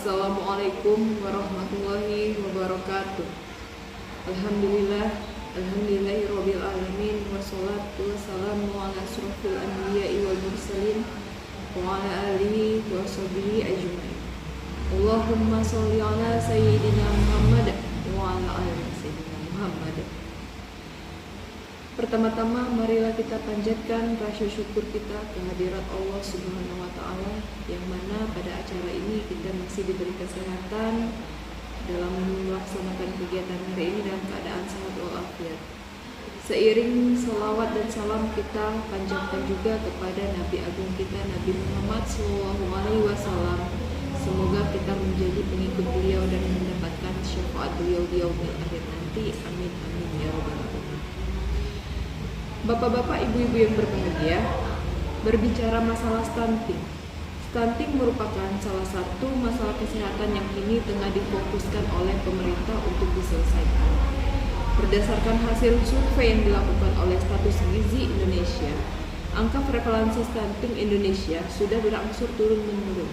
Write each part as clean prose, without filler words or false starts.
Assalamualaikum warahmatullahi wabarakatuh. Alhamdulillahirabbil alamin, wassalatu wassalamu ala asrofil anbiya'i wal mursalin wa ala alihi wa sahbihi ajmain. Allahumma sholli ala sayyidina Muhammad wa ala ali sayyidina Muhammad. Pertama-tama marilah kita panjatkan rasa syukur kita kehadirat Allah Subhanahu wa taala, yang mana pada acara ini kita masih diberi kesehatan dalam melaksanakan kegiatan hari ini dalam keadaan sehat walafiat. Seiring salawat dan salam kita panjatkan juga kepada Nabi Agung kita, Nabi Muhammad SAW. Semoga kita menjadi pengikut beliau dan mendapatkan syafaat beliau di yaumil akhir nanti. Amin amin ya rabbal alamin. Bapak-bapak, ibu-ibu yang berbahagia, berbicara masalah stunting. Stunting merupakan salah satu masalah kesehatan yang kini tengah difokuskan oleh pemerintah untuk diselesaikan. Berdasarkan hasil survei yang dilakukan oleh Status Gizi Indonesia, angka prevalensi stunting Indonesia sudah berangsur turun-menurun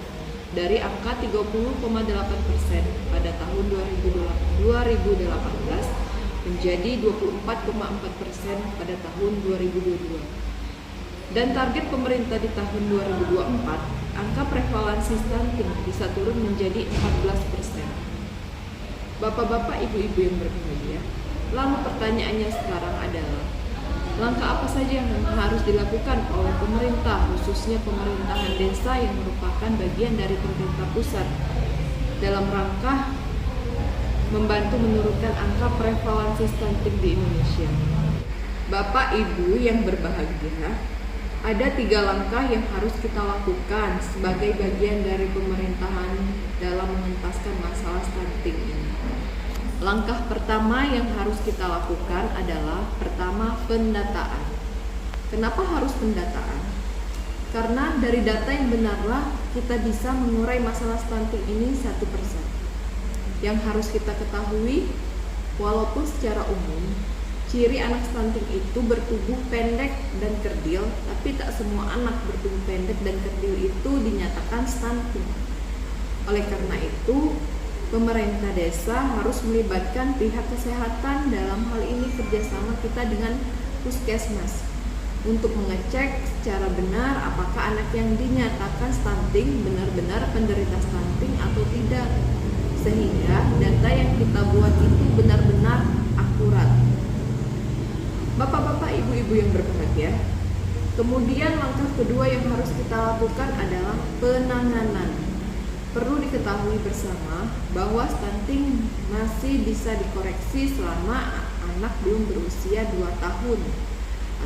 dari angka 30,8% pada tahun 2018 menjadi 24,4% pada tahun 2022. Dan target pemerintah di tahun 2024, angka prevalensi stunting bisa turun menjadi 14%. Bapak-bapak, ibu-ibu yang berbahagia, lalu pertanyaannya sekarang adalah, langkah apa saja yang harus dilakukan oleh pemerintah, khususnya pemerintahan desa yang merupakan bagian dari pemerintah pusat, dalam rangka membantu menurunkan angka prevalensi stunting di Indonesia. Bapak Ibu yang berbahagia, ada 3 langkah yang harus kita lakukan sebagai bagian dari pemerintahan dalam mengentaskan masalah stunting ini. Langkah pertama yang harus kita lakukan adalah pertama, pendataan. Kenapa harus pendataan? Karena dari data yang benarlah kita bisa mengurai masalah stunting ini satu persatu. Yang harus kita ketahui, walaupun secara umum ciri anak stunting itu bertubuh pendek dan kerdil, tapi tak semua anak bertubuh pendek dan kerdil itu dinyatakan stunting. Oleh karena itu, pemerintah desa harus melibatkan pihak kesehatan, dalam hal ini kerjasama kita dengan puskesmas, untuk mengecek secara benar apakah anak yang dinyatakan stunting benar-benar penderita stunting atau tidak, sehingga data yang kita buat itu benar-benar akurat. Bapak-bapak, ibu-ibu yang berbahagia, kemudian langkah kedua yang harus kita lakukan adalah penanganan. Perlu diketahui bersama bahwa stunting masih bisa dikoreksi selama anak belum berusia 2 tahun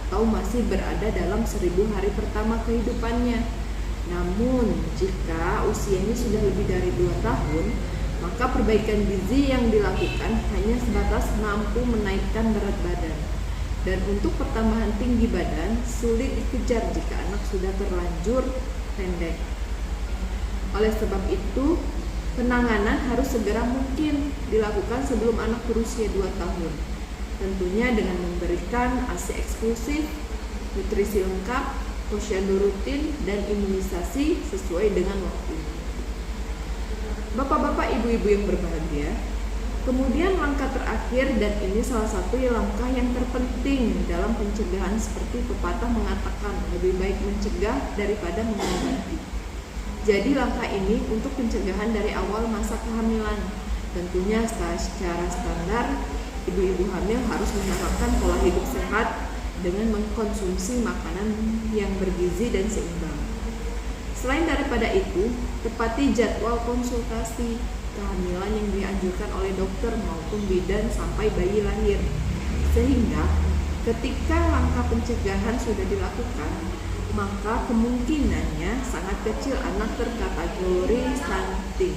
atau masih berada dalam 1000 hari pertama kehidupannya. Namun jika usianya sudah lebih dari 2 tahun, maka perbaikan gizi yang dilakukan hanya sebatas mampu menaikkan berat badan. Dan untuk pertambahan tinggi badan sulit dikejar jika anak sudah terlanjur pendek. Oleh sebab itu, penanganan harus segera mungkin dilakukan sebelum anak berusia 2 tahun. Tentunya dengan memberikan ASI eksklusif, nutrisi lengkap, posyandu rutin, dan imunisasi sesuai dengan waktunya. Bapak-bapak, ibu-ibu yang berbahagia, kemudian langkah terakhir, dan ini salah satu langkah yang terpenting dalam pencegahan, seperti pepatah mengatakan, lebih baik mencegah daripada mengobati. Jadi langkah ini untuk pencegahan dari awal masa kehamilan. Tentunya secara standar, ibu-ibu hamil harus menerapkan pola hidup sehat dengan mengkonsumsi makanan yang bergizi dan seimbang. Selain daripada itu, tepati jadwal konsultasi kehamilan yang dianjurkan oleh dokter maupun bidan sampai bayi lahir, sehingga ketika langkah pencegahan sudah dilakukan, maka kemungkinannya sangat kecil anak terkategori stunting.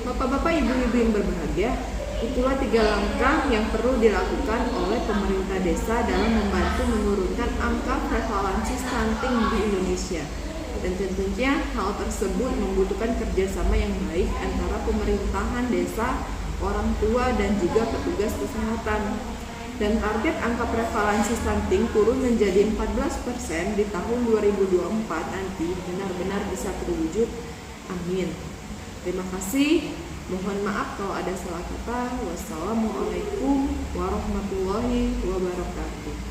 Bapak-bapak, ibu-ibu yang berbahagia, itulah 3 langkah yang perlu dilakukan oleh pemerintah desa dalam membantu menurunkan angka prevalensi stunting di Indonesia. Dan tentunya hal tersebut membutuhkan kerjasama yang baik antara pemerintahan desa, orang tua, dan juga petugas kesehatan. Dan target angka prevalensi stunting turun menjadi 14% di tahun 2024 nanti benar-benar bisa terwujud. Amin. Terima kasih. Mohon maaf kalau ada salah kata. Wassalamualaikum warahmatullahi wabarakatuh.